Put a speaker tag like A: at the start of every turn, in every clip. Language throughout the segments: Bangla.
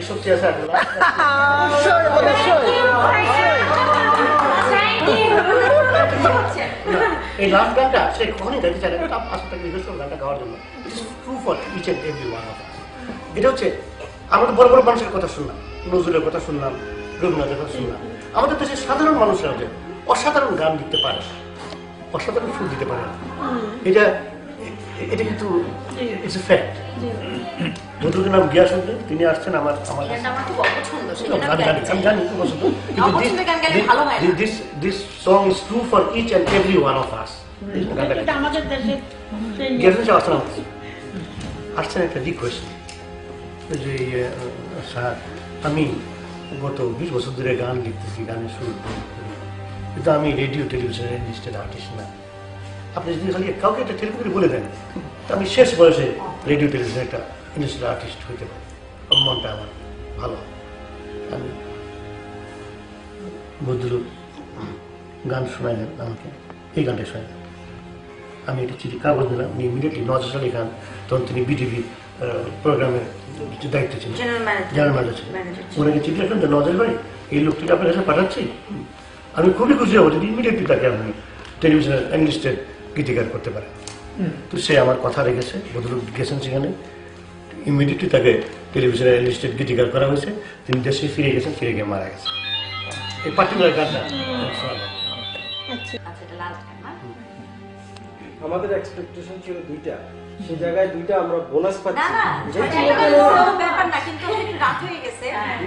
A: সত্যি আছে এই লাস্ট গানটা সে কখনই গাইতে চায় না, আসলে তাকে রিকোয়েস্ট করবো গানটা গাওয়ার জন্য। It is true for each and every one of us. এটা হচ্ছে আমরা তো বড় বড় মানুষের কথা শুনলাম, নজরুলের কথা শুনলাম, রবীন্দ্রনাথের কথা শুনলাম। আমাদের দেশের সাধারণ মানুষরা যে অসাধারণ গান লিখতে পারে, অসাধারণ সুর দিতে পারে, এটা এটা কিন্তু ইটস এ ফ্যাক্ট। ভদ্রলোকের নাম গিয়াসউদ্দিন, তিনি আসছেন আমার আমি জানি খুব পছন্দ, কিন্তু this song is true for each and every one of us. Giasuddin সাহেব আসছেন একটা রিকোয়েস্ট যে স্যার আমি গত 20 বছর ধরে গান লিখতেছি, গানের সুর কিন্তু আমি রেডিও টেলিভিশনের ইন্ডাস্ট্রিয়াল আর্টিস্ট না। আপনি যদি খালি কাউকে একটা টেলিফোন করে বলে দেন আমি শেষ বয়সে রেডিও টেলিভিশনের একটা ইন্ডাস্ট্রিয়াল আর্টিস্ট হইতে পারি, মনটা আমার ভালো। আমি ভদ্রলোক গান শোনাইলেন আমাকে, এই গানটা শোনাইলেন। আমি একটা চিঠি কাগজ দিলাম, উনি ইমিডিয়েটলি নজর আলী খান, তখন তিনি বিটিভি প্রোগ্রামের দায়িত্ব ছিলেন, জেনারেল ম্যানেজার ছিলেন। ওনাকে চিঠি লিখলেন যে নজর ভাই এই লোকটিকে আপনার কাছে পাঠাচ্ছি, আমি খুবই খুশি হবো যদি ইমিডিয়েটলি তাকে আপনি টেলিভিশনের ইংলিশে গীতিকার করতে পারে। তো সে আমার কথা রেখেছে, ভদ্রলোক গেছেন সেখানে, ইমিডিয়েটলি তাকে টেলিভিশনের ইংলিশে গীতিকার করা হয়েছে। তিনি দেশে ফিরে গেছেন, ফিরে গিয়ে মারা গেছেন। এই পার্টিকুলার গানটা
B: আমাদের এক্সপেকটেশন ছিল দুইটা, সেই জায়গায় দুইটা আমরা বোনাস পাচ্ছি।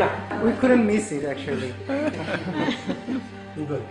B: না, we couldn't miss it actually.
A: Good.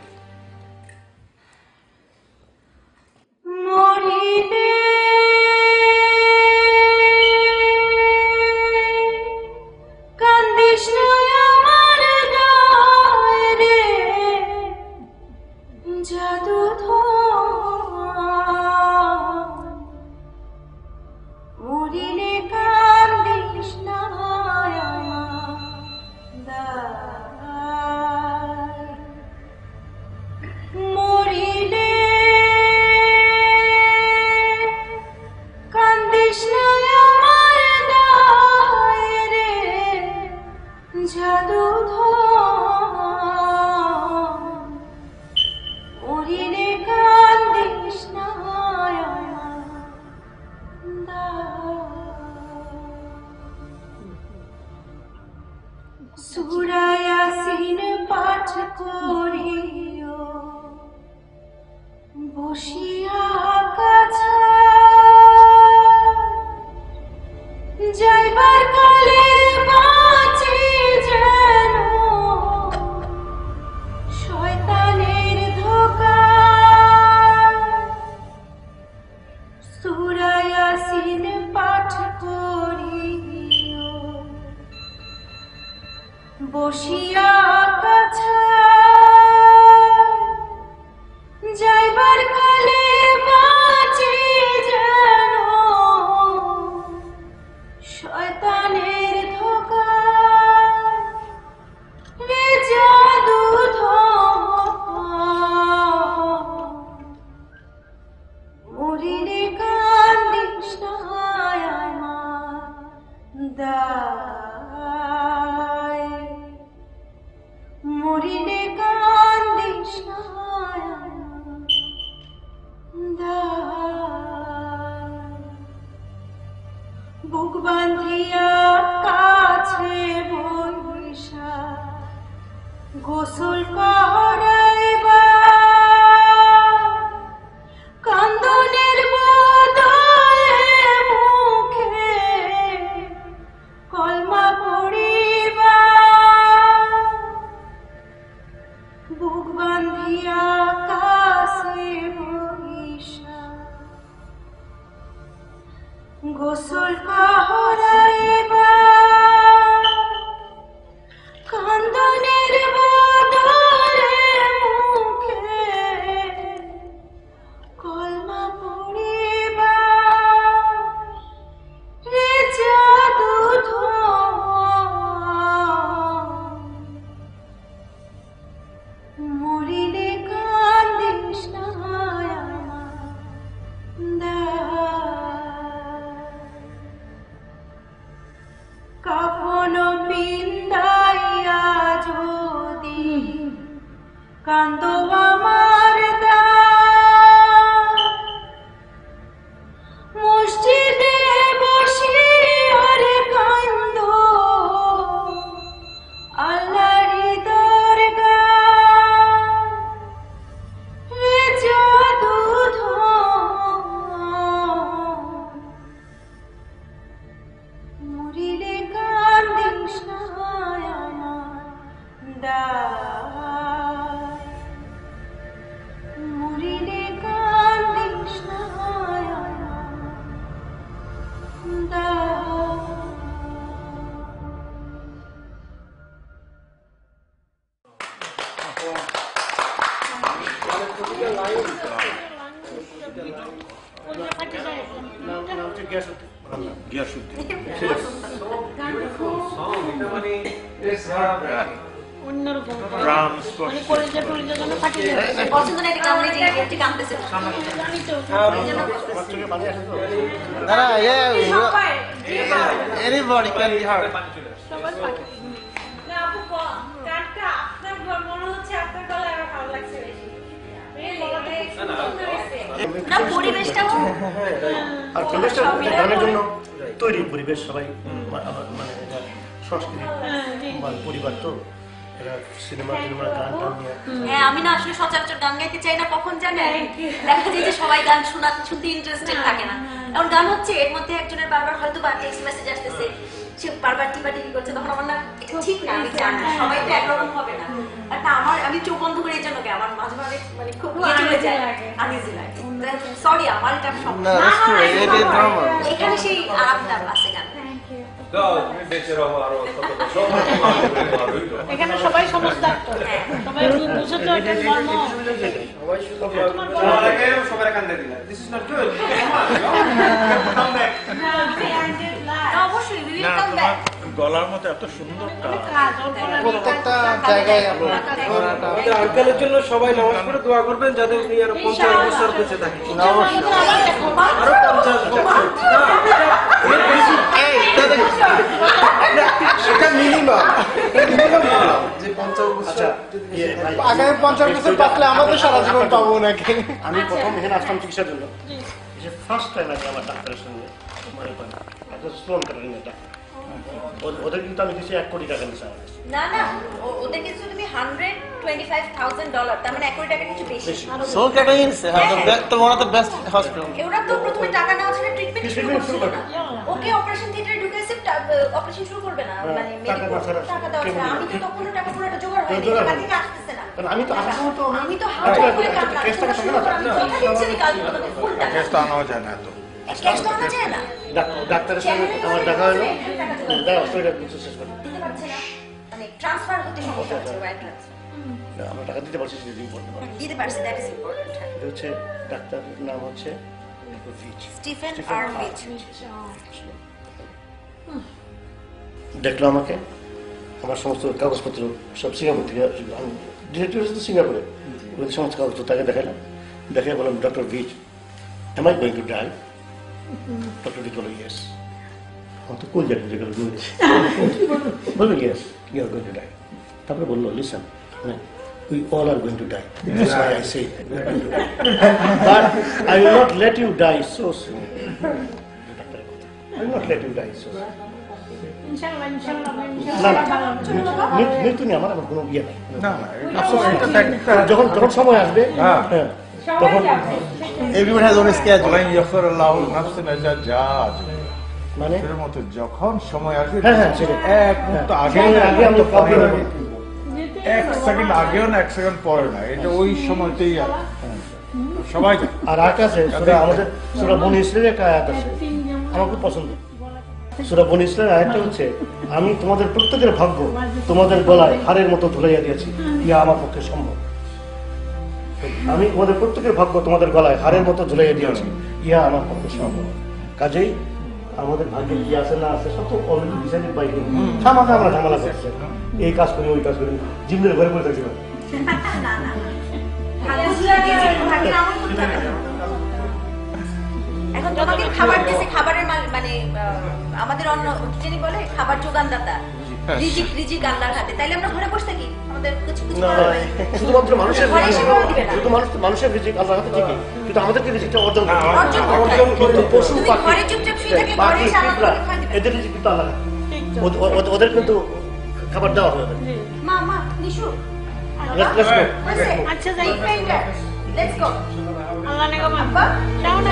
C: কান্দো আমার মসজিদে বসে আরে কান্দো আল্লাহর দরগাহে জাদু মরিলে কান্দিস না আমার দায় মরিলে কান্দিস না আমার দায়
D: Anybody can be hurt.
A: আর পরিবেশটা গানের জন্য তৈরি পরিবেশ সবাই মানে এটা সংস্কৃতি মানে পরিবার তো এরা সিনেমা গান টান নিয়ে
E: হ্যাঁ আমি না আসলে সচরাচর গান গাইতে চাই না কখন জানেন দেখা যায় যে সবাই গান শুনতে ইন্টারেস্টেড থাকে না এখন গান হচ্ছে এর মধ্যে একজনের বারবার হয়তো বা টেক্সট মেসেজ আসতেছে সে বারবার টিপাটিপি করছে তখন আমার না এটা ঠিক না আমি জানি সবাই তো একরকম হবে না আর না আমি চোখ বন্ধ করে এই জন্য আমার মাঝে মাঝে মানে খুব চলে যায় আনইজি লাগে সরি আমার এটা এখানে সেই আরামটা আছে গান
C: এখানে সবাই সমস্ত সবাই
F: গলার মতো এত সুন্দর
D: প্রত্যেকটা জায়গায়
B: আঙ্কেলের জন্য সবাই নামাজ পড়ে দোয়া করবেন যাতে উনি আরো 50 বছর বেঁচে থাকেন। আরো 50 বছর এটা মিনিমাম যে 50 বছর
D: আগামী 50 বছর বাঁচলে আমাদের সারা জীবন পাবো নাকি।
A: আমি প্রথম এখানে আসলাম চিকিৎসার জন্য যে ফার্স্ট টাইম আগে আমার ডাক্তারের সঙ্গে মানে স্টোন কাটারিং এটা ওদের কিন্তু আমি দিচ্ছি 1 কোটি টাকা নিচ্ছি
E: না না ওদের কিছু তুমি $125,000 তার মানে 1 কোটি টাকা কিছু বেশি
D: সোল কাটিং is one of the best hospital.
E: ওরা তো প্রথমে টাকা নেওয়া ছিল ট্রিটমেন্ট শুরু করবে না ওকে অপারেশন থিয়েটারে ঢুকেছে অপারেশন শুরু করবে না মানে মেডিকেল টাকা দেওয়া ছিল আমি তো তখন টাকা পুরোটা জোগাড় হয়নি টাকা থেকে আসতেছে না
A: কারণ আমি তো আসার সময় তো
E: আমি তো হাত করে টাকা কেস টাকা থাকে না কথা দিচ্ছি আমি কাল ফুল টাকা
F: কেস তো আনাও যায় না তো
E: ক্যাশ তো আনা যায় না
A: ডাক্তারের সঙ্গে আমার দেখা হলো দাও সেটা কিছু শেষ করে
E: দিতে পারছে না মানে ট্রান্সফার হতে সমস্যা হচ্ছে ওয়্যার ট্রান্সফার
A: আমরা টাকা দিতে পারছি সেটা ইম্পর্টেন্ট
E: দিতে পারছে দ্যাট ইজ ইম্পর্টেন্ট
A: এটা হচ্ছে ডাক্তারের নাম হচ্ছে
E: স্টিফেন আর উইচ
A: দেখলো আমাকে আমার সমস্ত কাগজপত্র সব সিঙ্গাপুর থেকে আমি ডিরেক্টর হচ্ছে সিঙ্গাপুরে ওদের সমস্ত কাগজপত্র তাকে দেখালাম দেখে বললাম doctor which am I going to die? Dr. Vic বলল yes আমার তো কোন জায়গায় যেগুলো বললো yes you are going to die তারপরে বললো listen we all are going to die that's why I say we are going to die but I will not let you die so soon I will not let you die so soon মৃত্যু নিয়ে আমার কোনো ইয়ে নাই যখন সময় আসবে তখন
D: Everyone has own schedule.
A: মানে
F: মতো যখন সময় আসবে
A: হ্যাঁ সেটা
F: এক মুহূর্ত আগে এক সেকেন্ড আগেও না 1 সেকেন্ড পরে না এটা ওই সময়তেই সবাই
A: আর আকাশে আমাদের সূরা বনী ইসরাইলের একটা আয়াত আছে আমার খুব পছন্দ সূরা বনী ইসরাইলের আয়াতটা হচ্ছে আমি তোমাদের প্রত্যেকের ভাগ্য তোমাদের গলায় হাড়ের মতো ঝুলাইয়া দিয়েছি ইয়া আমার পক্ষে সম্ভব আমি তোমাদের প্রত্যেকের ভাগ্য তোমাদের গলায় হাড়ের মতো ঝুলাইয়া দিয়েছি ইয়া আমার পক্ষে সম্ভব কাজেই আমাদের ভাগ্যে কি আছে না আছে সব তো অলরেডি ডিসাইডেড বাই হিম সামান্য আমরা ঝামেলা করছি এই কাজ করি ওই কাজ করি জিম্মের ঘরে পড়ে থাকছি
E: এখন তোমাকে খাবার দিছে খাবারের মানে আমাদের অন্য যিনি বলে খাবার যোগানদাতা রিজিক আল্লাহর হাতে, তাইলে আমরা ঘরে বসে থাকি, আমাদের কিছু কিছু
A: না,
E: করার নাই।
A: শুধুমাত্র মানুষের
E: ঘরে এসে করে দিবে না।
A: শুধু মানুষের রিজিক আল্লাহর হাতে ঠিকই, কিন্তু আমাদেরকে রিজিকটা অর্জন করতে হবে।
E: অর্জন করতে হবে।
A: কিন্তু পশু
E: তুমি
A: পাখি
E: ঘরে চুপচাপ শুয়ে থেকে ঘরে
A: পাখি
E: এসে আমাদেরকে
A: পিঁপড়া
E: খাওয়া দিবে।
A: এদের রিজিক কিন্তু আল্লাহ ওদের কিন্তু খাবার দেওয়া হবে।
E: মা নিশু
A: Let's go.
C: আচ্ছা যাই
E: লেটস গো।
C: আল্লাহ নেগো মা যাও না